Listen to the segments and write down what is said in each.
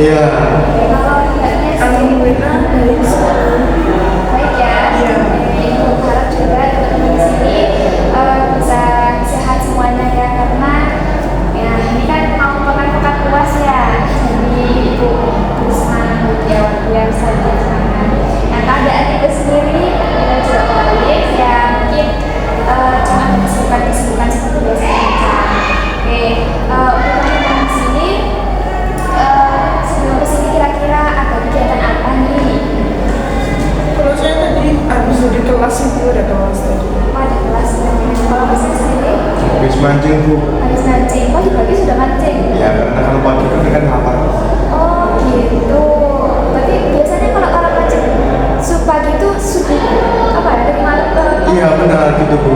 Iya. Kalau mbaknya Alhamdulillah dari baik ya. Iya. Ibu harap juga teman-teman di sini bisa sehat semuanya ya, karena ya ini kan mau pekan-pekan puas ya. Jadi ibu bersemangat ya, biar saja semangat. Nah, keadaan ibu sendiri kita juga baik ya, mungkin cuma ada kesibukan seperti biasa saja. Oke, untuk teman-teman di sini sebelum kesini kira-kira ada kegiatan apa nih? kalau saya tadi habis dari kelas itu ada kelas tadi. Pada kelas kalau masih sendiri Habis mancing Bu. habis mancing, oh pagi sudah mancing. Ya karena kalau pagi kan lapar. Oh gitu. Berarti biasanya kalau orang mancing pagi itu subuh apa ya, dari malam ke Iya benar gitu Bu.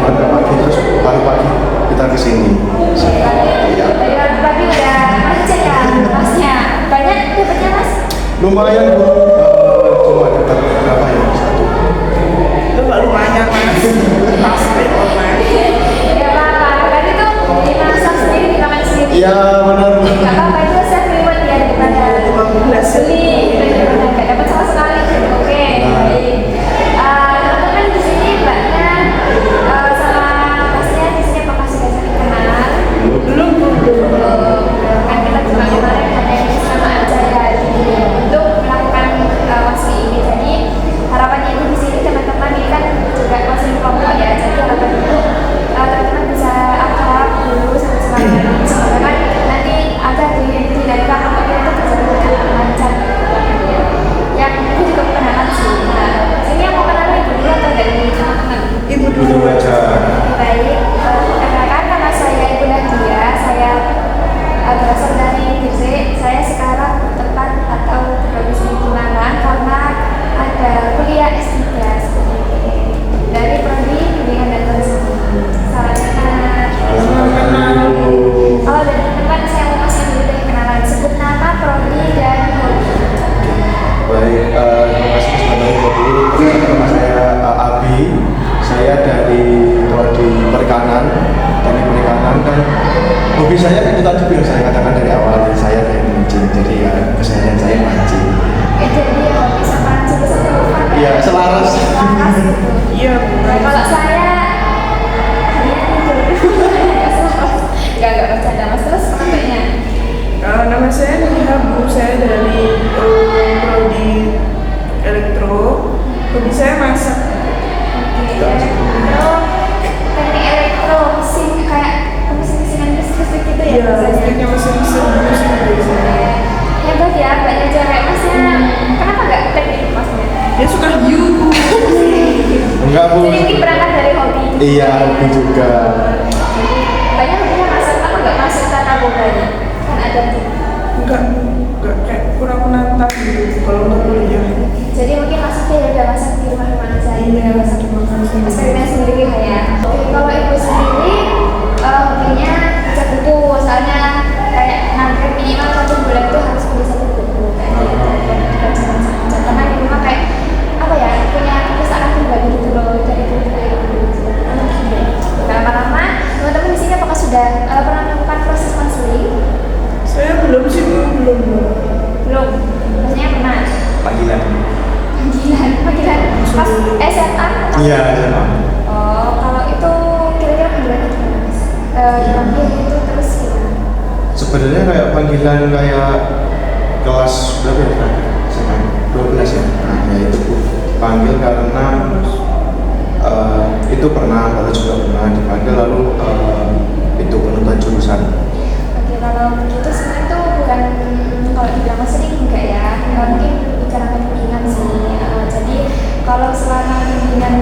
Pada pagi terus baru pagi kita kesini. Iya. dari pagi udah mancing ya masnya. Banyak dapatnya mas? Lumayan Bu. Cuma dapat berapa ya? Satu. Itu nggak lumayan mas. Pasti online. Ya apa-apa, kan itu dimasak sendiri, dimakan sendiri. Iya benar Bu. Gak apa-apa, itu self reward ya daripada 15 beli, daripada gak dapat sama sekali. Oke, baik. Teman-teman di sini mbaknya sama masnya di sini apakah sudah saling kenal? Belum. Kan kita juga kemarin ada yang sama aja ya untuk melakukan wasi ini. Jadi harapannya ibu di sini teman-teman ini kan juga wasi kelompok ya. Jadi harapan ibu teman-teman bisa akrab dulu sama-sama. Semoga kan nanti ada di dari kelompok kita itu berjalan dengan lancar. Yang ibu juga kenalan sih. Nah, sini yang mau kenalan ibu dulu atau dari teman-teman? Ibu Dulu dulu. aja. Baik, perkenalkan nama saya Ibu Nadia. Saya berasal dari Gresik. Saya sekarang tepat atau berdomisili di Malang karena ada kuliah S3 seperti ini dari Prodi Bimbingan dan Tulisan. Salam kenal. Kalau dari teman saya mau kasih dulu deh kenalan. Sebut nama, prodi dan hobi. Baik, terima kasih sebenarnya dulu. Nama saya Abi. Saya dari prodi perikanan, teknik perikanan, dan hobi saya itu tadi yang saya katakan dari awal. Saya dari mancing, jadi ya keseharian saya mancing. Jadi hobi sama jurusan teman. Iya, selaras. Selaras gitu. Iya. Kalau saya nggak bercanda mas, terus namanya Nama saya Nina Bu. Saya dari prodi elektro. Hobi saya masak. elektro, teknik elektro, mesin kayak mesin-mesinan listrik gitu ya Iya, biasanya. listriknya mesin-mesin biasanya. Hebat ya, banyak cewek masnya. Kenapa nggak teknik masnya? Dia suka hiu. Enggak Bu. Jadi mungkin berangkat dari hobi. Iya, hobi juga. Banyak hobinya masak, kenapa nggak masuk tata boganya? Kan ada tuh. Enggak kayak kurang menantang gitu kalau untuk kuliah. Jadi mungkin masaknya ya udah masak di rumah mana saja, udah masak di rumah eksperimen sendiri kayak. Kalau ibu sendiri hobinya baca buku, soalnya kayak nangkep minimal 1 bulan tuh harus beli 1 buku kayak gitu. Karena di rumah kayak apa ya, punya kepustakaan pribadi gitu loh dari buku kayak gitu. Nah, lama-lama teman-teman di sini apakah sudah pernah melakukan proses konseling? Saya belum sih Bu, belum. Belum. Maksudnya pernah? Panggilan. Panggilan pas SMA? Iya, sama. Oh, kalau itu kira-kira panggilannya gimana mas? Dipanggil itu terus gimana? Sebenarnya kayak panggilan kayak kelas berapa ya terakhir? SMA 12 ya. Nah, ya itu Bu. Panggil karena itu pernah, kalau juga pernah dipanggil lalu itu penentuan jurusan. Oke, kalau begitu sebenarnya itu bukan kalau dibilang sering enggak ya, mungkin lebih karena bimbingan sih. Jadi kalau selama bimbingan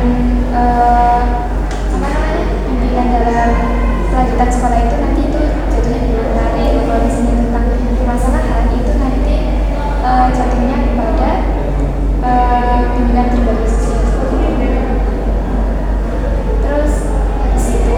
apa namanya, bimbingan dalam kelanjutan sekolah itu nanti itu jatuhnya ditarik. Kalau misalnya tentang permasalahan itu nanti jatuhnya kepada bimbingan pribadi sosial seperti itu. Terus habis itu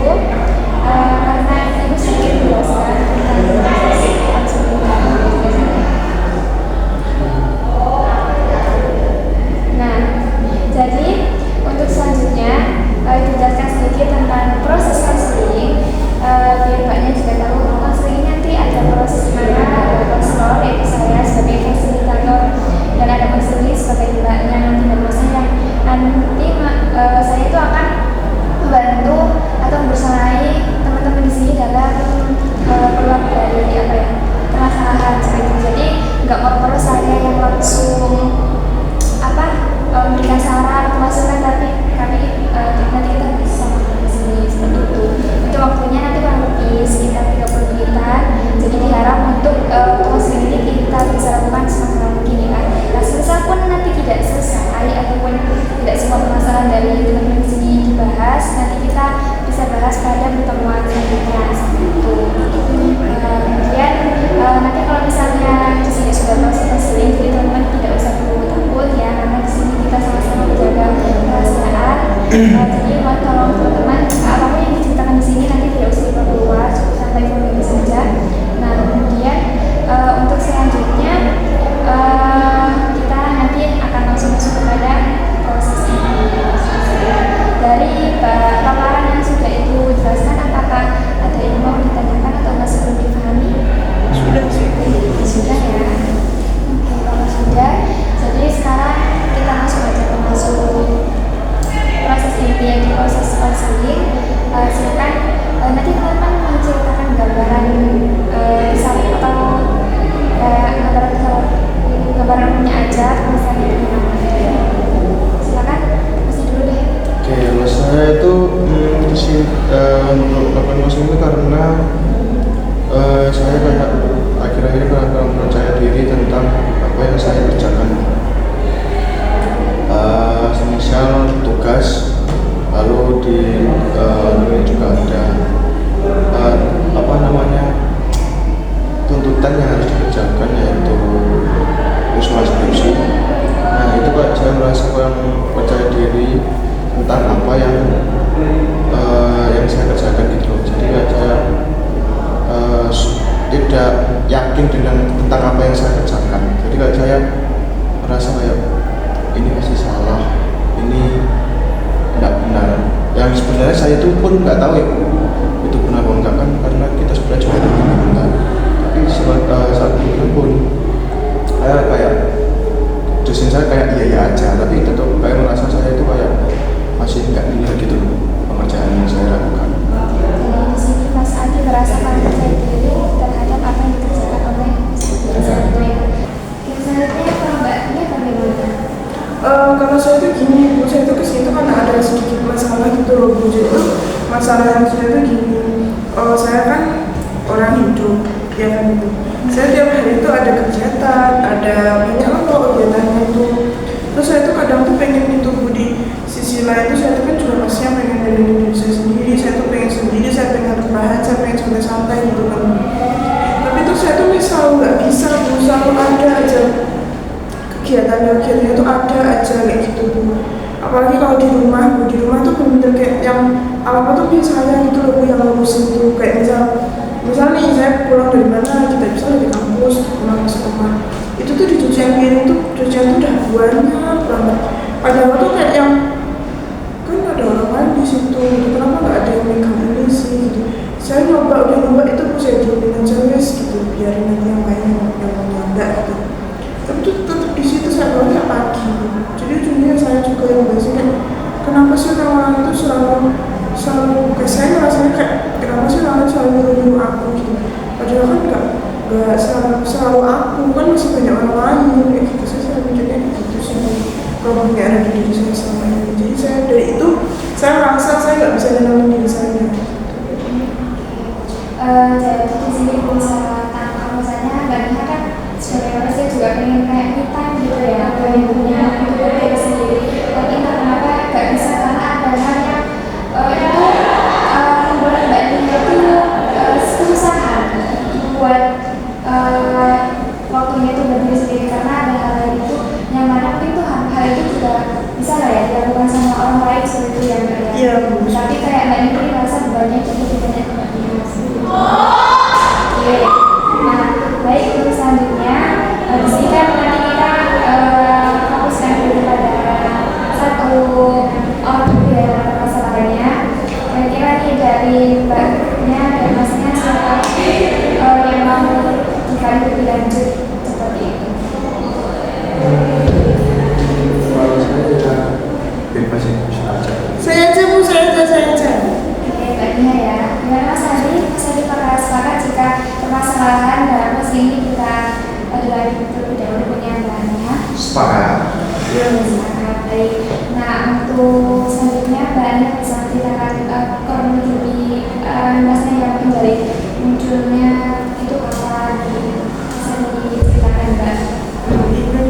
selain itu saya tuh kan juga masih pengen melindungi diri saya sendiri, saya tuh pengen sendiri, saya pengen rebahan, saya pengen santai-santai gitu kan. Tapi tuh saya tuh misal nggak bisa, selalu ada aja kegiatannya itu ada aja kayak gitu Bu. Apalagi kalau di rumah tuh bener kayak yang apa tuh biasanya gitu loh Bu, yang ngurusin tuh kayak misal nih saya pulang dari mana, kita bisa dari kampus pulang ke sekolah, itu tuh dicucian piring tuh udah banyak banget. Padahal tuh kayak yang kan ada orang lain di situ gitu, kenapa nggak ada yang megang ini sih gitu. Saya udah nyoba itu saya diemin aja wes gitu, biarin nanti yang lain yang mau nyanda gitu. Tapi tuh tetap di situ saya balik pagi. Jadi ujungnya saya juga yang biasanya kenapa sih orang itu selalu kayak saya ngerasanya kayak kenapa sih orang selalu nyuruh aku gitu. Padahal kan nggak selalu aku, kan masih banyak orang lain kayak gitu. Saya mikirnya gitu sih, problemnya ada di diri saya selama ini. Jadi saya dari itu saya merasa saya nggak bisa nenangin diri saya. Jadi di sini bisa tangkap misalnya banyak kan sebagai manusia juga pengen kayak kita gitu ya, pengen punya diri sendiri. Tapi entah kenapa nggak bisa karena ada hal yang itu membuat Mbak Nina itu kesusahan buat waktunya itu berdiri sendiri karena ada hal itu yang mana mungkin tuh hal itu juga bisa lah ya dilakukan sama orang lain seperti itu ya Mbak ya. Iya. Tapi kayak Mbak Nina merasa bebannya cukup banyak Mbak Nina sendiri. Oke. Nah, baik untuk selanjutnya di sini kan nanti kita fokuskan dulu pada satu orang ya permasalahannya. Kira-kira nih dari Mbaknya dan Masnya siapa yang mau dikali lebih lanjut seperti itu? Kalau saya ya bebas ya, bisa aja. Saya aja Bu, saya aja. Oke, baiknya ya. Gimana Mas Adi? Mas Adi apakah sepakat jika permasalahan dalam kelas ini kita adalah terlebih dahulu penyampaiannya? Sepakat. Iya, sepakat. Baik. Nah, untuk selanjutnya Mbak Ania bisa menceritakan kronologi Masnya yang kembali munculnya itu apa? Bisa diceritakan Mbak?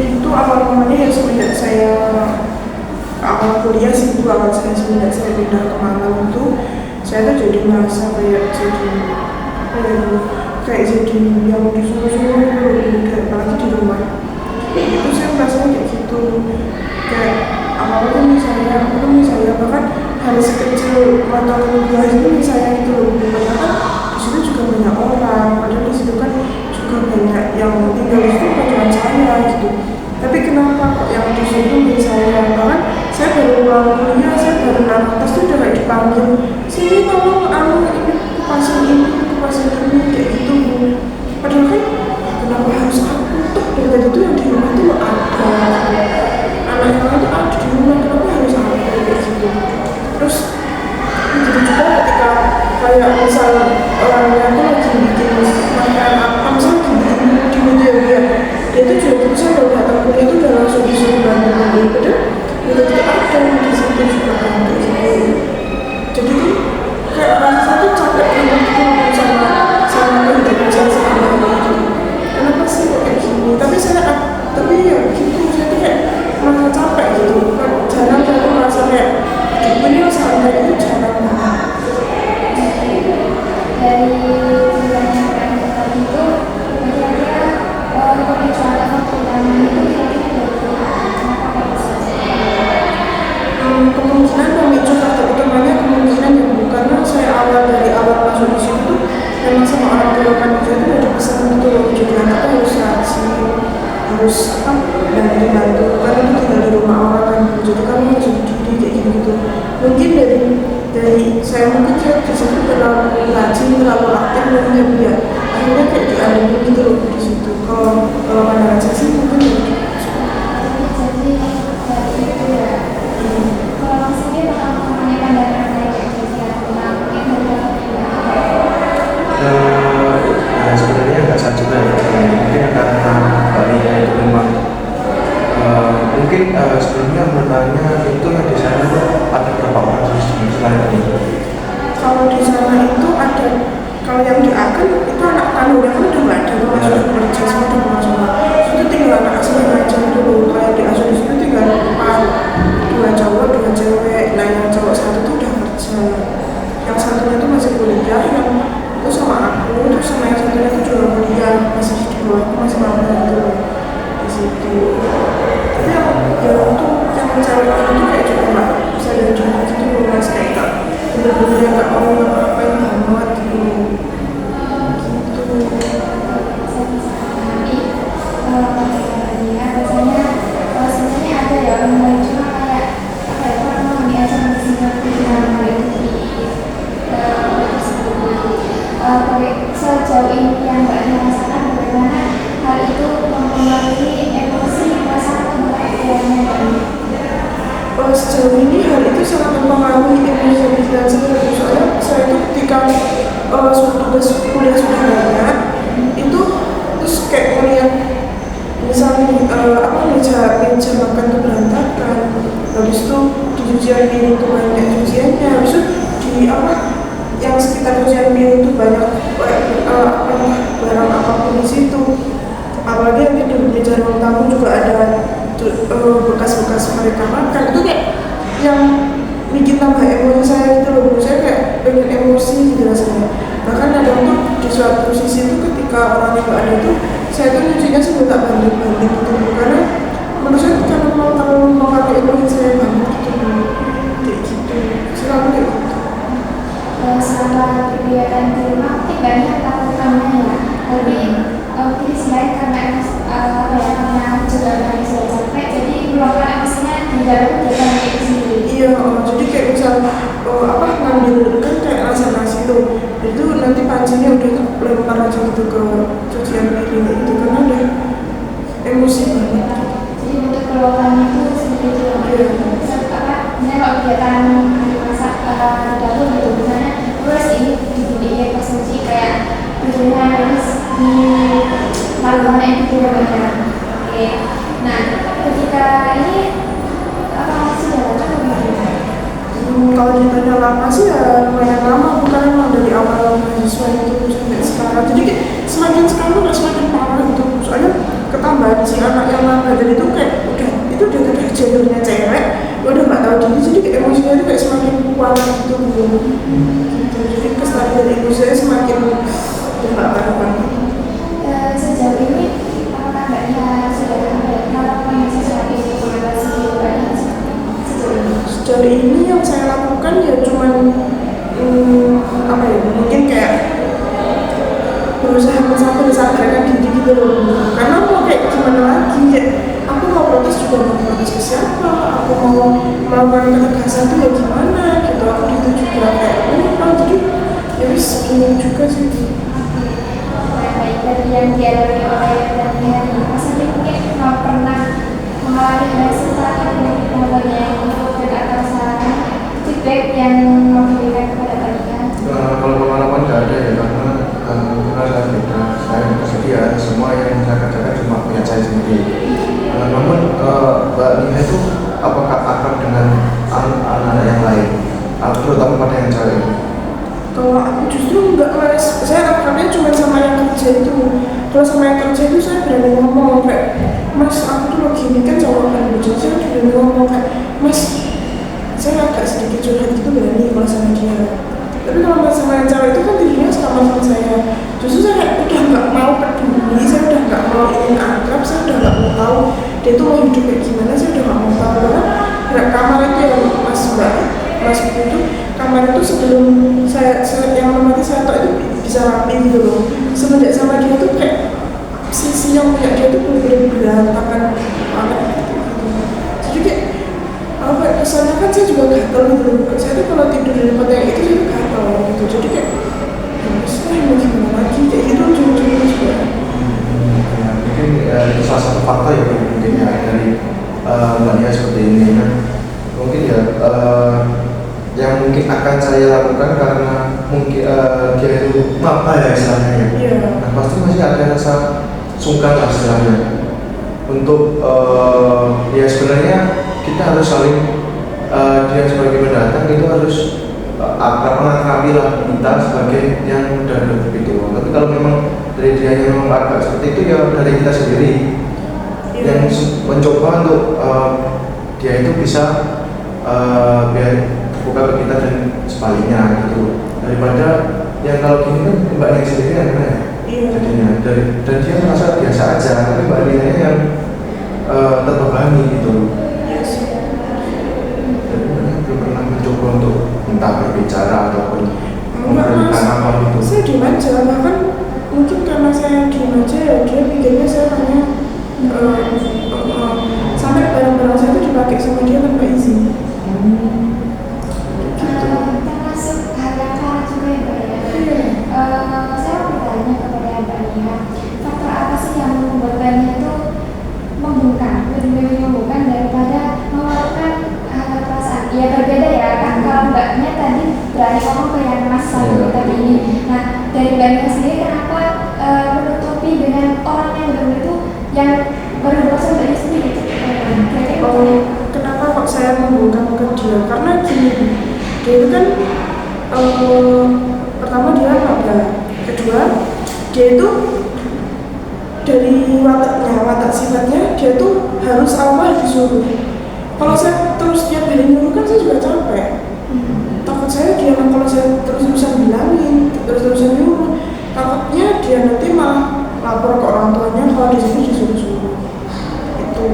Itu awal mulanya ya semenjak saya awal kuliah sih Bu, awal saya semenjak saya pindah ke Malang itu saya tuh jadi merasa kayak jadi yang disuruh-suruh kayak apalagi di rumah itu saya merasa kayak gitu, kayak apapun misalnya bahkan hal sekecil mata kuliah itu misalnya itu padahal kan di situ juga banyak orang, padahal di situ kan juga banyak yang tinggal di situ bukan cuma saya gitu. Tapi kenapa kok yang di situ misalnya bahkan saya baru pulang kuliah, saya baru naruh tas tuh udah kayak dipanggil sini tolong ini kupasin ini kayak gitu Bu. Padahal kan kenapa harus aku tuh dari tadi tuh yang di rumah tuh ada anak-anak tuh ada di rumah, kenapa harus aku kayak gitu. Terus begitu juga ketika kayak misal orangnya tuh lagi bikin makanan apa, misal lagi bikin di media dia tuh juga bisa kalau datang kuliah tuh udah langsung disuruh bantu padahal itu ada di situ juga kayak gitu. Jadi kayak rasa tuh capek banget gitu sama kehidupan saya selama ini. Kenapa sih kok kayak gini? Tapi ya gitu, saya tuh kayak merasa capek gitu. Jarang saya tuh merasa kayak hidup ini santai itu jarang banget. Dari ceritanya tadi itu kira-kira pemicu atau utamanya itu kira-kira dari kenapa bisa? Kemungkinan pemicu faktor utamanya kemungkinan ya Bu, karena saya dari awal masuk di situ memang sama orang tua kan itu udah dipesan gitu loh, jadi anaknya harus rajin, harus bantu karena itu tinggal di rumah orang kan, jadi kamu harus berdiri kayak gitu. Mungkin dari saya di situ terlalu rajin, terlalu aktif mungkin ya, akhirnya kayak dialami gitu loh di situ. Kalau pandangan saya sih mungkin ya. Jadi dari itu ya. Kalau maksudnya bakal mempunyai pandangan lain tentang yang Ya sebenarnya nggak sah juga ya, mungkin karena Balinya itu memang mungkin sebelumnya menurutnya itu yang di sana ada berapa orang sih selain ini? Kalau di sana itu ada, kalau yang di Agen itu anak kandungnya kan udah nggak ada, kalau sudah kerja semua udah pulang semua. Itu tinggal anak asli aja dulu, kayak di asuh di situ tinggal 4, 2 cowok 2 cewek. sejauh ini yang Mbak rasakan bagaimana hal itu mempengaruhi emosi perasaan Mbak yang Sejauh ini hal itu sangat mempengaruhi emosi dan saya. Soalnya saya itu ketika kuliah sudah banyak itu terus kayak melihat misalnya meja makan itu berantakan, habis itu di cucian piring itu banyak cuciannya, habis itu di yang sekitar cucian piring itu banyak barang apapun di situ, apalagi nanti di meja ruang tamu juga ada bekas-bekas mereka makan. Itu kayak yang bikin tambah emosi saya gitu loh. Saya kayak pengen emosi gitu rasanya. Bahkan ada untuk di suatu sisi itu ketika orang yang ada itu saya tuh nyucinya sebelum tak balik-balik gitu, karena menurut saya karena mau terlalu memakai emosi saya banget gitu, kayak gitu selalu kayak gitu. Selama kegiatan di rumah mungkin banyak lakukannya ya, tapi mungkin selain karena juga lagi sudah capek, jadi meluapkan emosinya di dalam kegiatan itu sendiri. Iya, jadi kayak misal ngambil kan kayak rasa nasi itu nanti pancinya udah lempar aja gitu ke cucian piring itu karena udah emosi banget. Jadi untuk keluarkannya itu sendiri juga. Iya. Misalnya kalau kegiatan masak dapur gitu, misalnya terus ini dibeliin pas cuci kayak bujurnya harus di laluannya itu juga banyak. Oke. Nah, ketika ini sudah lama bagaimana? Kalau ditanya lama sih ya lumayan lama, bukan emang dari awal mahasiswa itu sampai sekarang. Jadi kayak semakin sekarang udah semakin parah gitu. Soalnya ketambahan si anak yang lama dan itu kayak udah jalurnya cewek, udah nggak tahu diri, jadi kayak emosinya itu kayak semakin kuat gitu. Jadi kestabilan ibu saya semakin udah nggak karuan. Sejauh ini apakah Mbaknya sudah melakukan sesuatu untuk mengatasi Mbaknya sejauh ini? Sejauh ini yang saya lakukan ya cuman mungkin kayak berusaha mensadarkan diri gitu loh, karena mau kayak gimana lagi, kayak aku mau protes juga mau protes ke siapa, aku mau melakukan ketegasan tuh ya gimana gitu, aku itu juga kayak jadi ya wis bingung juga sih. Baik, dari yang dialami oleh dan Mas Andi mungkin pernah mengalami hal sesuatu dari teman-temannya yang dan atau saran feedback yang memberikan kepada kalian? Kalau pengalaman nggak ada ya, karena saya beda. Saya bersedia semua yang saya kerjakan cuma punya saya sendiri. Namun Mbak Nia itu apakah akrab dengan anak-anak yang lain, terutama pada yang cewek? Kalau aku justru enggak mas, saya akrabnya cuma sama yang kerja itu. Kalau sama yang kerja itu saya berani ngomong kayak, mas aku tuh lagi ini kan jawaban lucu, saya berani ngomong kayak, mas saya agak sedikit curhat gitu berani kalau sama dia. Tapi kalau sama yang cewek itu kan dirinya sama saya. Justru saya udah nggak mau peduli, saya udah nggak mau ingin akrab, saya udah nggak mau tahu dia tuh mau hidup kayak gimana, saya udah nggak mau tahu. Karena kamar itu yang mas itu kamar itu sebelum saya yang mengerti saya tahu itu bisa rapi gitu loh. Semenjak sama dia tuh kayak sisi yang punya dia tuh bener-bener berantakan banget gitu. Jadi kayak kesannya kan saya juga gatel gitu loh. Saya tuh kalau tidur di tempat yang itu saya gatel gitu. Jadi kayak saya mau gimana lagi, kayak gitu ujung-ujungnya juga. Mungkin itu salah satu faktor ya mungkin ya dari Mbak Nia seperti ini kan. Mungkin ya yang mungkin akan saya lakukan karena mungkin dia itu apa ya istilahnya ya. Iya. Nah, pasti masih ada rasa sungkan lah istilahnya. Untuk ya sebenarnya kita harus saling dia sebagai pendatang itu harus mengakrabi lah kita sebagai yang udah begitu. Tapi kalau memang dari dia yang memang agak seperti itu ya dari kita sendiri yang mencoba untuk dia itu bisa biar buka ke kita dan sebaliknya gitu, daripada yang kalau gini kan Mbak Nia sendiri yang mana ya? Iya. Jadinya dan dia merasa biasa aja, tapi Mbak Nia yang terbebani gitu. Iya sih. Jadi belum pernah mencoba untuk entah berbicara ataupun memberikan apa gitu. Saya diem aja, bahkan mungkin karena saya diem aja ya dia pikirnya saya hanya sampai barang-barang saya itu dipakai sama dia tanpa izin. Termasuk hal yang salah juga ya Mbak ya. Saya Mbak Nia sendiri kenapa menutupi dengan orang yang benar-benar itu yang berhubungan sama Mbak Nia sendiri? Kenapa kok saya membungkam ke dia? Karena gini, dia itu kan pertama dia maba, kedua dia itu dari watak sifatnya dia tuh harus apa disuruh. Kalau saya terus tiap hari nyuruh kan saya juga capek. Takut saya dia kalau saya terus-terusan bilangin, terus-terusan nyuruh, takutnya dia nanti malah lapor ke orang tuanya kalau di sini disuruh-suruh. Itu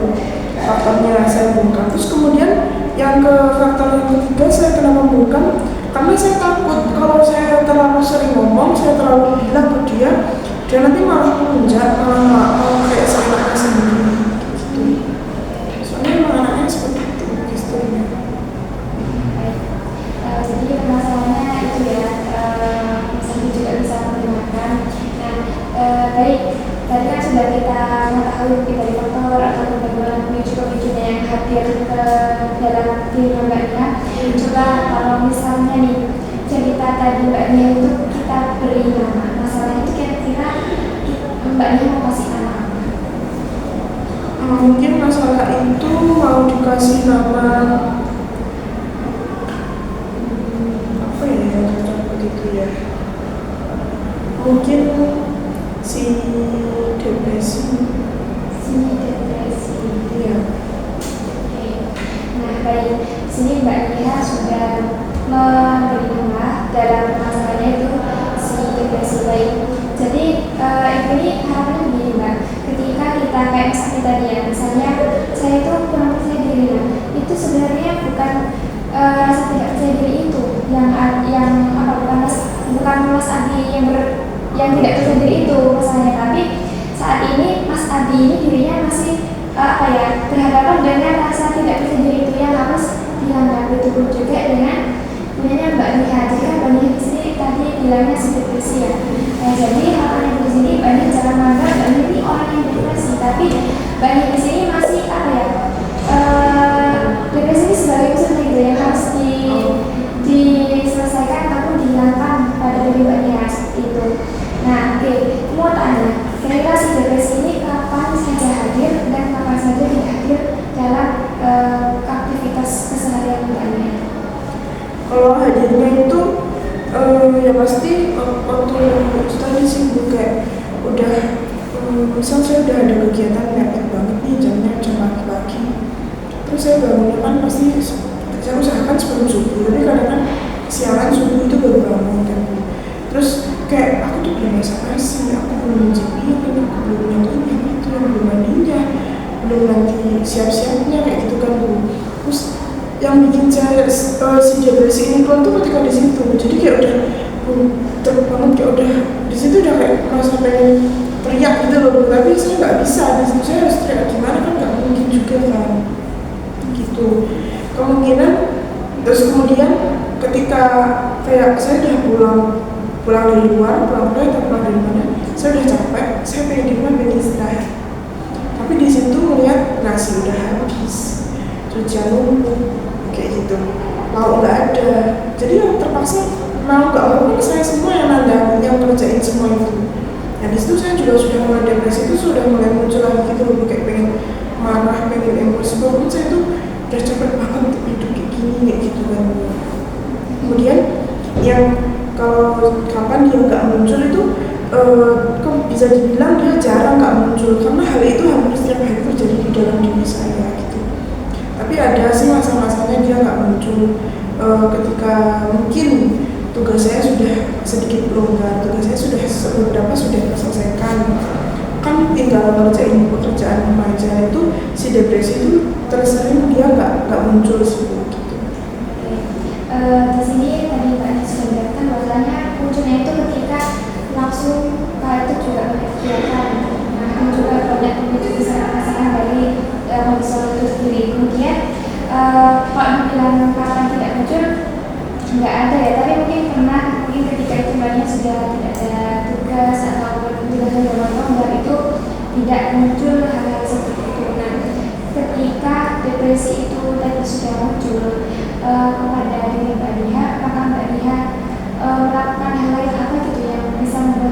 faktornya saya bungkam. Terus kemudian yang ke faktor yang ketiga saya kenapa bungkam? Karena saya takut kalau saya terlalu sering ngomong, saya terlalu bilang ke dia nanti malah melunjak, malah kayak seenaknya sendiri gitu. Soalnya emang anaknya seperti itu historinya. Jadi masalahnya itu ya, misalnya juga bisa mendengarkan. Nah, baik, tadi kan sudah kita mengetahui dari faktor atau bagaimana pemicu-pemicunya yang hadir ke dalam diri Mbak Nia. Coba kalau misalnya nih cerita tadi Mbak Nia itu kita beri nama, masalah itu kira-kira Mbak Nia mau kasih nama apa? Mungkin masalah itu mau dikasih nama apa ya yang cocok begitu ya? Mungkin si depresi. Iya. Oke. Nah, baik. Sini Mbak Nia sudah memberi nama dalam masalahnya itu si depresi baik. Jadi ini harapannya begini Mbak, ketika kita kayak misalnya tadi ya, misalnya saya itu kurang percaya diri, itu sebenarnya bukan rasa tidak percaya diri itu yang apa bukan Mas Adi yang tidak percaya diri itu masalahnya, tapi saat ini Mas Adi ini dirinya masih berhadapan dengan rasa tidak percaya diri itu yang harus dihadapi. Itu pun juga dengan punyanya Mbak Nia. Jadi kan Mbak Nia di sini tadi bilangnya depresi ya. Nah, jadi harapannya di sini Mbak Nia jangan menganggap Mbak Nia ini orang yang depresi, tapi Mbak Nia di sini masih depresi ini sebagai usaha gitu yang harus diselesaikan ataupun dihilangkan pada diri Mbak Nia seperti itu. Nah, oke, mau tanya, kira-kira si depresi ini kapan saja hadir dan kapan saja tidak hadir dalam aktivitas keseharian Mbak Nia? Kalau hadirnya itu ya pasti waktu tadi sibuk kayak udah misal saya udah ada kegiatan mepet banget nih jamnya jam pagi, terus saya bangunnya kan pasti saya usahakan sebelum subuh, tapi kadang-kadang siaran subuh itu baru bangun kan. Terus kayak aku tuh belum basa-basi, aku belum mencicipi, aku belum yang ini, itu yang belum mandinya, belum nanti siap-siapnya kayak gitu kan Bu. Terus yang bikin saya si depresi ini keluar tuh ketika di situ, jadi kayak udah terus banget, kayak udah di situ udah kayak merasa pengen teriak gitu loh, tapi saya nggak bisa, di situ saya harus teriak gimana kan nggak mungkin juga kan gitu. Kemungkinan terus kemudian ketika kayak saya udah pulang dari luar, pulang dari mana, saya udah capek, saya pengen di rumah, pengen istirahat, tapi di situ melihat nasi udah habis, cucian numpuk kayak gitu, mau nggak ada, jadi yang terpaksa mau nggak mau kan saya semua yang nandang, yang kerjain semua itu. Nah di situ saya juga sudah mulai depresi, itu sudah mulai muncul lagi gitu loh, kayak pengen marah, pengen emosi, walaupun saya itu udah capek banget untuk hidup kayak gini kayak gitu kan. Kemudian yang kalau kapan dia nggak muncul itu kok bisa dibilang dia jarang nggak muncul, karena hal itu hampir setiap hari terjadi di dalam diri saya gitu. Tapi ada sih masa-masanya dia nggak muncul ketika mungkin tugas saya sudah sedikit longgar, tugas saya sudah beberapa sudah terselesaikan, kan tinggal ngerjain pekerjaan remaja itu, si depresi itu tersering dia nggak muncul sih gitu. Di sini tadi Mbak Nia sudah mengatakan bahwasanya munculnya itu ketika langsung itu juga banyak kegiatan, nah juga banyak pemicu bisa merasakan dari kondisi itu sendiri. Kemudian kalau dibilang kapan tidak muncul nggak ada ya, tapi mungkin ketika itu Mbak Nia sudah tidak ada tugas ataupun tugasnya dalam longgar itu tidak muncul hal-hal seperti itu. Nah, ketika depresi itu tadi sudah muncul kepada diri Mbak Nia, apakah Mbak Nia melakukan hal lain apa gitu yang bisa membantu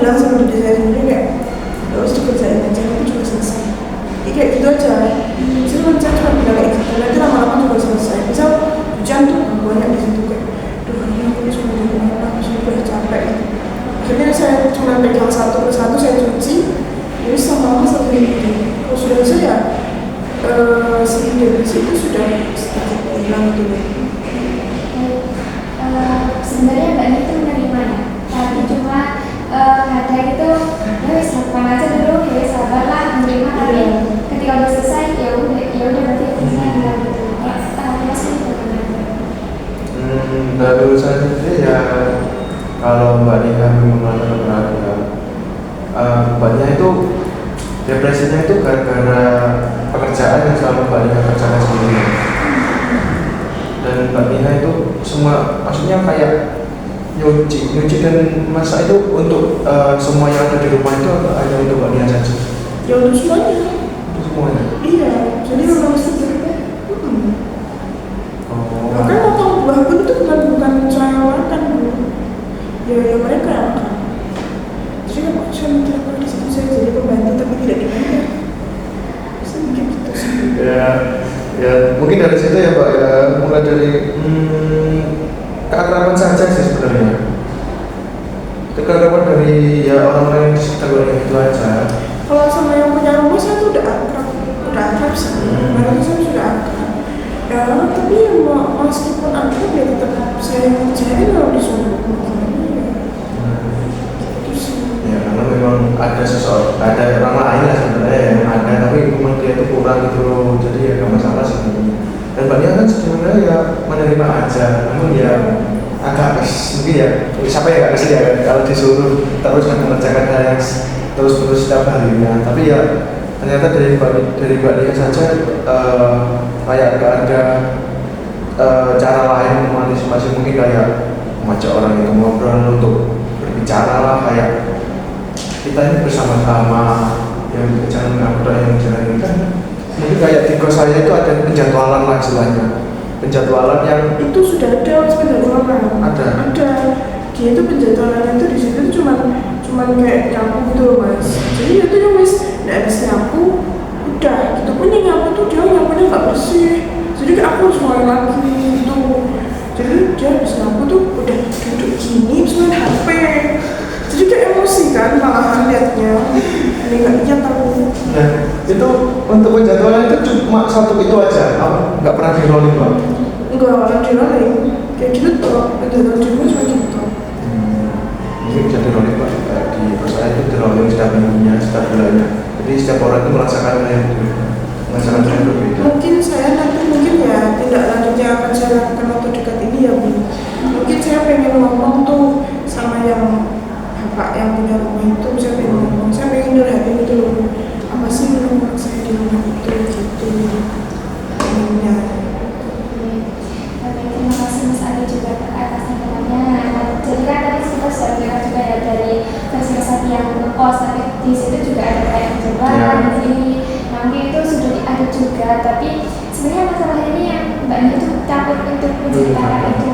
bilang sama diri saya sendiri kayak gak usah dikerjain aja, itu juga selesai. Jadi kayak gitu aja. Jadi kan saya cuma bilang kayak gitu, nanti lama-lama juga selesai. Misal hujan tuh banyak di situ kayak, duh ini aku cuma di rumah, aku sudah capek. Akhirnya saya cuma pegang satu persatu, saya cuci, jadi sama selesai gitu. Kalau sudah selesai ya si depresi itu sudah sedikit hilang gitu. Sebenarnya Mbak itu menerima ya, tapi cuma kadang itu ya wis lakukan aja dulu, ya wis sabarlah menerima, tapi ketika udah selesai ya udah berarti bisa hilang gitu. Kalau masih bagaimana? Dari saya sendiri ya, kalau Mbak Nia memang beragam, Mbak Nia itu depresinya itu gara-gara pekerjaan yang selalu Mbak Nia kerjakan sendiri. Dan Mbak Nia itu semua, maksudnya kayak nyuci dan masak itu untuk semua yang ada di rumah itu hanya untuk Mbak Nia saja. Ya untuk semuanya. Untuk semuanya. Iya, jadi memang seperti bahkan potong buah pun itu bukan saya makan Bu. Ya mereka yang makan. Jadi kan saya mikir apa di situ saya jadi pembantu tapi tidak dibayar. Saya mikir gitu sih. Ya mungkin dari situ ya Pak ya, mulai dari keakraban saja sih sebenarnya. Keakraban dari ya orang-orang yang di sekitar itu aja. Kalau sama yang punya rumah saya tuh udah akrab sih. Padahal saya sudah akrab. Ya tapi ya meskipun akrab ya tetap saya kerjain kalau disuruh gimana ya. Gitu sih. Ya karena memang ada ada orang lain lah sebenarnya yang ada, tapi memang dia itu kurang gitu loh, jadi ya gak masalah sebenarnya. Dan banyak kan sebenarnya ya menerima aja, namun ya agak mungkin ya siapa yang gak kesel ya kalau disuruh terus mengerjakan hal yang terus setiap harinya. Tapi ya ternyata dari Mbak Nia saja kayak gak ada cara lain mengantisipasi, mungkin kayak mengajak orang itu ngobrol untuk berbicara lah, kayak kita ini bersama-sama yang jangan ini kan mungkin kayak di kos saya itu ada penjadwalan lah istilahnya, penjadwalan yang itu sudah ada penjadwalan. Ada dia itu penjadwalan itu di situ cuman kayak nyapu gitu loh Mas. Jadi itu yang wis nggak habis nyapu udah gitu pun yang nyapu tuh dia nyapunya nggak bersih, jadi kayak aku harus mulai lagi gitu. Jadi dia habis nyapu tuh udah duduk gini terus main HP, jadi kayak emosi kan malahan liatnya. Ini nggak lihat aku. Nah itu untuk penjadwalan itu cuma satu itu aja, nggak pernah di rolling Bang? Enggak di rolling kayak gitu tuh, penjadwalan di rumah cuma gitu. Mungkin bisa di rolling Pak, di perusahaan itu di rolling setiap minggunya, setiap bulannya. Jadi setiap orang itu merasakan hal yang berbeda. Mungkin saya nanti ya tidak lanjutnya akan saya lakukan waktu dekat ini ya Bu. Mungkin saya pengen ngomong tuh sama yang bapak yang punya rumah itu, saya pengen ngomong, saya pengen nyuratin itu loh, apa sih rumah saya di rumah itu gitu pengennya. Terima kasih Mas Ali juga atas sampaiannya. Jadi kan tadi kita sudah dengar juga ya dari versi Mas Ali yang ngekos, tapi di situ juga ada kayak penjadwalan jadi mungkin itu sudah ada juga, tapi sebenarnya masalah ini yang Mbak Nia itu takut untuk menceritakan itu.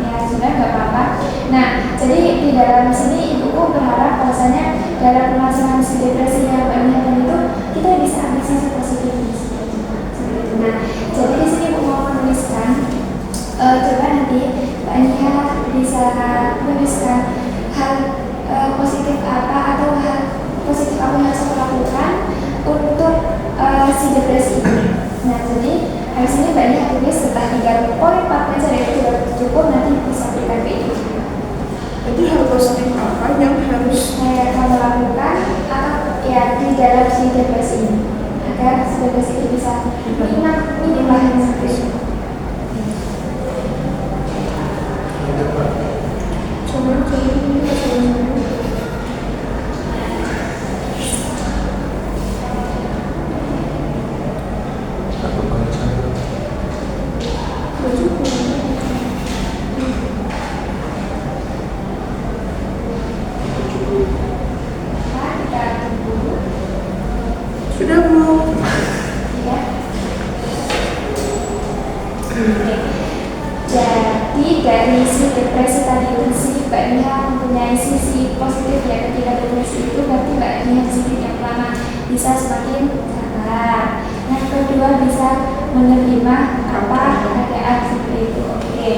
Ya sudah nggak apa-apa. Nah jadi di dalam sini ibuku berharap bahwasanya dalam pelaksanaan si depresi yang Mbak Nia tadi itu kita bisa ambil sisi positif seperti itu. Nah jadi di sini ibu mau menuliskan coba nanti Mbak Nia bisa menuliskan hal positif apa atau hal positif apa yang harus aku lakukan untuk si depresi ini. Nah jadi habis ini Mbak Nia tulis setelah 3 poin 4 aja itu sudah cukup, nanti bisa berikan ke ibu. Jadi hal positif apa yang harus kamu lakukan atau ya di dalam si depresi ini agar si depresi ini bisa minimal sampai itu. Sudah Bu. Ya. Jadi dari si depresi tadi itu sih Mbak Nia mempunyai sisi positif ya ketika bisa semakin sabar. Yang kedua bisa menerima apa keadaan seperti itu. Oke.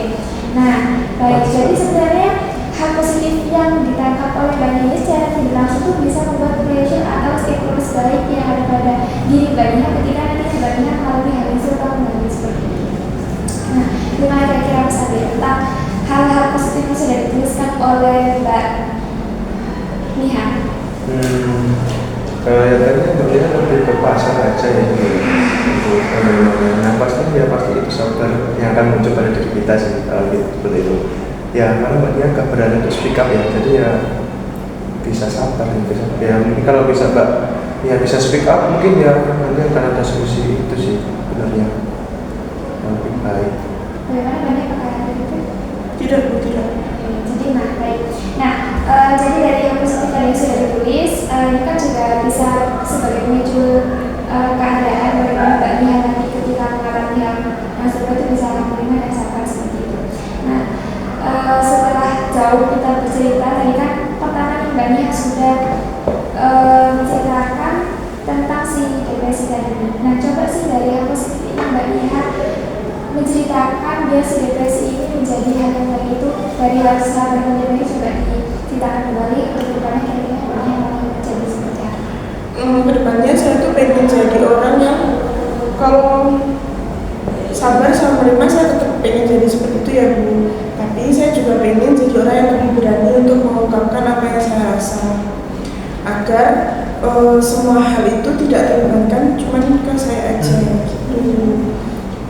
Nah, baik. Jadi sebenarnya hal positif yang ditangkap oleh Mbak Nia secara tidak langsung itu bisa membuat relation atau stakeholders baik yang ada pada diri Mbak Nia ketika nanti Mbak Nia melalui hal itu atau melalui seperti itu. Nah, gimana kira-kira Mas Abi tentang hal-hal positif yang sudah dituliskan oleh Mbak Nia? Kalau yang tadi tentunya lebih ke pasar aja ya untuk nah pasti ya pasti itu sabar yang akan muncul pada diri kita sih kalau gitu, seperti itu ya karena Mbak Nia gak berani untuk speak up ya jadi ya bisa sabar bisa ya mungkin kalau bisa Mbak ya bisa speak up mungkin ya nanti akan ada solusi itu sih sebenarnya yang lebih baik. Bagaimana Mbak Nia pakai hal itu? Tidak, Bu, tidak. Jadi nah baik. Nah, jadi dari yang positif tadi yang sudah ditulis, ini kan juga bisa sebagai pemicu keadaan bagaimana Mbak Nia nanti ketika mengalami hal yang seperti itu bisa menerima dan sabar seperti itu. Nah, setelah jauh kita bercerita tadi kan pertama nih Mbak Nia sudah menceritakan tentang si depresi tadi. Nah, coba sih dari yang positif ini Mbak Nia menceritakan dia si depresi ini menjadi hal yang baik itu dari hal sabar dan depresi coba diceritakan kembali untuk kedepannya kira-kira Mbak Nia mau menjadi seperti apa? Kedepannya saya tuh pengen jadi orang yang kalau sabar sama menerima saya tetap pengen jadi seperti itu ya Bu. Tapi saya juga pengen jadi orang yang lebih berani untuk mengungkapkan apa yang saya rasa agar semua hal itu tidak terbebankan cuma ke saya aja gitu.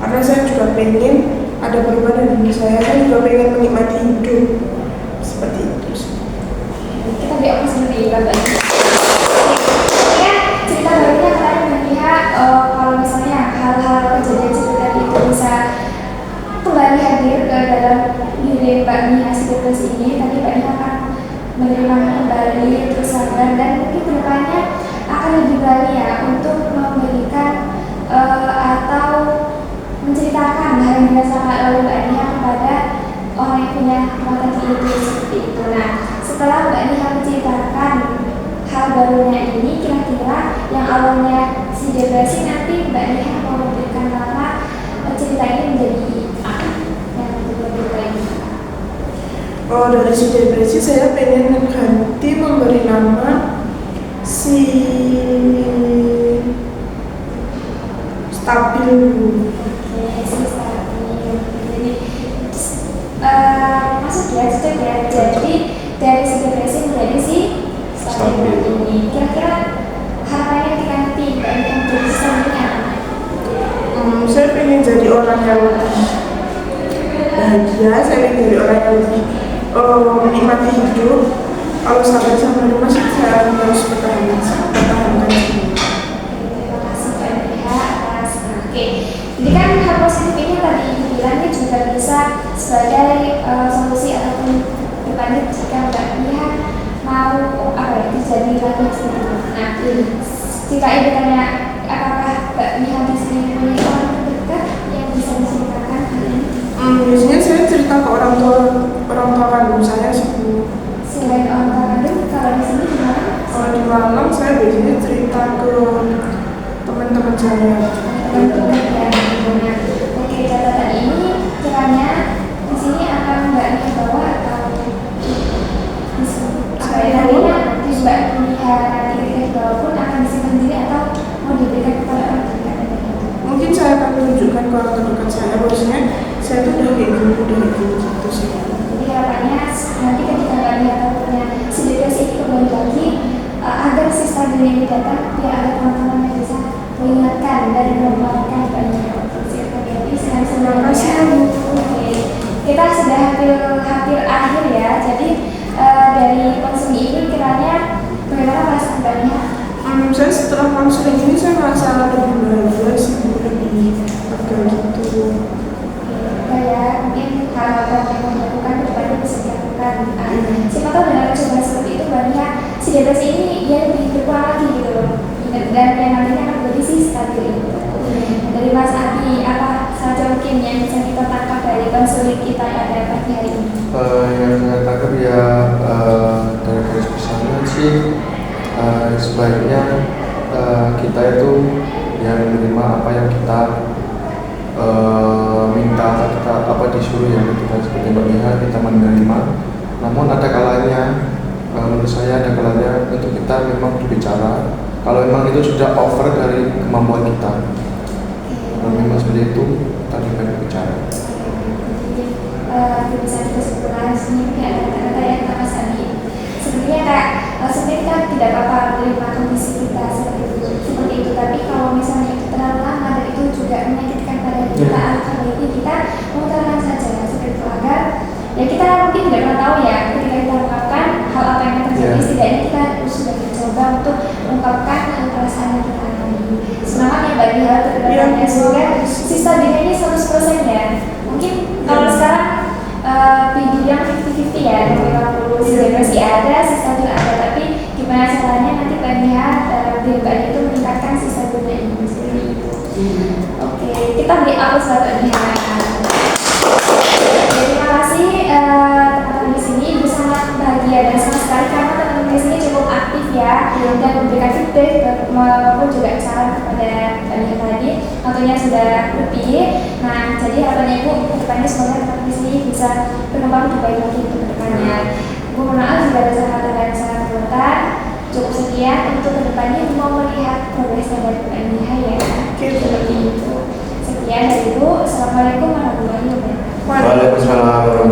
Karena saya juga pengen ada perubahan dari diri saya juga pengen menikmati hidup seperti itu sih. Kita biar aku sendiri Mbak Nia. Ya, cerita barunya kemarin Mbak Nia kalau misalnya hal-hal kejadian seperti tadi itu bisa kembali hadir ke dalam diri Mbak Nia si depresi ini, tadi Mbak Nia akan menerima kembali terus sabar dan mungkin kedepannya akan lebih berani ya untuk memberikan atau menceritakan hal yang dirasakan oleh Mbak Nia kepada orang yang punya potensi itu seperti itu. Nah, setelah Mbak Nia menceritakan hal barunya ini, kira-kira yang awalnya si depresi nanti Mbak Nia mau memberikan nama cerita ini menjadi apa? Yang lebih baik. Oh, dari si depresi saya pengen ganti memberi nama si stabil. Masuk ya, cocok ya. Jadi dari si depresi menjadi si stabil ini. Kira-kira harapannya ketika nanti Mbak Nia menjadi stabilnya apa? Saya pengen jadi orang yang bahagia, saya pengen jadi orang yang lebih menikmati hidup. Kalau sabar sama menerima saya harus pertahankan ini. Terima kasih Mbak Nia atas. Oke, jadi kan hal positif ini tadi dibilangnya juga bisa sebagai solusi ataupun depannya jika Mbak Nia mau terjadi lagi seperti itu. Nah, jika ini ditanya apakah Mbak Nia di sini punya orang terdekat yang bisa diceritakan hal ini? Biasanya saya cerita ke orang tua kandung saya sih. Selain orang tua kandung, kalau di sini gimana? Kalau di Malang saya biasanya cerita ke teman-teman saya. Teman-teman yang punya. Oke, catatan ini kiranya di sini akan Mbak Nia bawa atau nantinya di Mbak Nia nanti ketika dibawa pun akan disimpan sendiri atau mau diberikan kepada orang terdekat? Mungkin saya akan menunjukkan ke orang terdekat saya bahwasanya saya tuh udah kayak gini gitu sih. Jadi harapannya nanti ketika Mbak Nia tahu punya si depresi ini kembali lagi agar si stabil ini datang biar ada teman-teman yang bisa mengingatkan dan menguatkan Mbak Nia. Terima kasih. Oke, kita sudah hampir akhir ya. Jadi dari konseling ini kiranya bagaimana perasaan Mbak Nia? Saya setelah konseling ini saya merasa lebih bahagia sih, lebih lega gitu. Kayak mungkin hal-hal yang mau dilakukan kedepannya bisa dilakukan. Siapa tahu dengan coba seperti itu Mbak Nia si depresi ini dia lebih berkurang lagi gitu loh. Dan yang nantinya akan menjadi si stabil itu. Dari Mas Abi, apa saja mungkin yang bisa kita tangkap dari konseling kita pada pagi hari ini? Yang saya tangkap ya dari garis besarnya sih sebaiknya kita itu yang menerima apa yang kita minta, kita apa disuruh ya, kita seperti Mbak Liha kita menerima. Namun ada kalanya, menurut saya ada kalanya untuk kita memang berbicara kalau memang itu sudah over dari kemampuan kita. Kalau memang seperti itu kita bisa berbicara. Bisa kita simpulkan sini ada kata-kata yang kita Mas Adi. Sebenarnya Kak, sebenarnya kita tidak apa-apa menerima kondisi kita seperti itu. Tapi kalau misalnya itu terlalu lama dan itu juga menyakitkan pada kita, kalau ini kita mengutarakan saja seperti itu agar ya kita mungkin tidak pernah tahu ya ketika kita mengungkapkan hal apa yang akan terjadi, setidaknya kita sudah mencoba untuk mengungkapkan perasaan yang kita alami. Semangat ya bagi hal terdepannya, semoga sisa dunia ini 100% ya. Mungkin kalau sekarang dibilang 50-50 ya, 50 masih ada, sisa juga ada, tapi gimana caranya nanti BNH BNH itu meningkatkan sisa dunia ini seperti itu. Oke, kita beri aplaus buat BNH. Terima kasih teman-teman di sini, Ibu sangat bahagia dan senang sekali karena teman-teman di sini cukup aktif ya dan memberikan feedback maupun juga saran kepada BNH tadi. Waktunya sudah lebih. Nah, jadi harapannya Ibu kedepannya semoga teman-teman di sini bisa berkembang lebih baik lagi untuk kedepannya. Ibu mohon maaf jika ada salah dan salah kata. Cukup sekian untuk kedepannya mau melihat progresnya dari BNH ya. Seperti itu. Sekian dari Ibu. Assalamualaikum warahmatullahi wabarakatuh. Waalaikumsalam.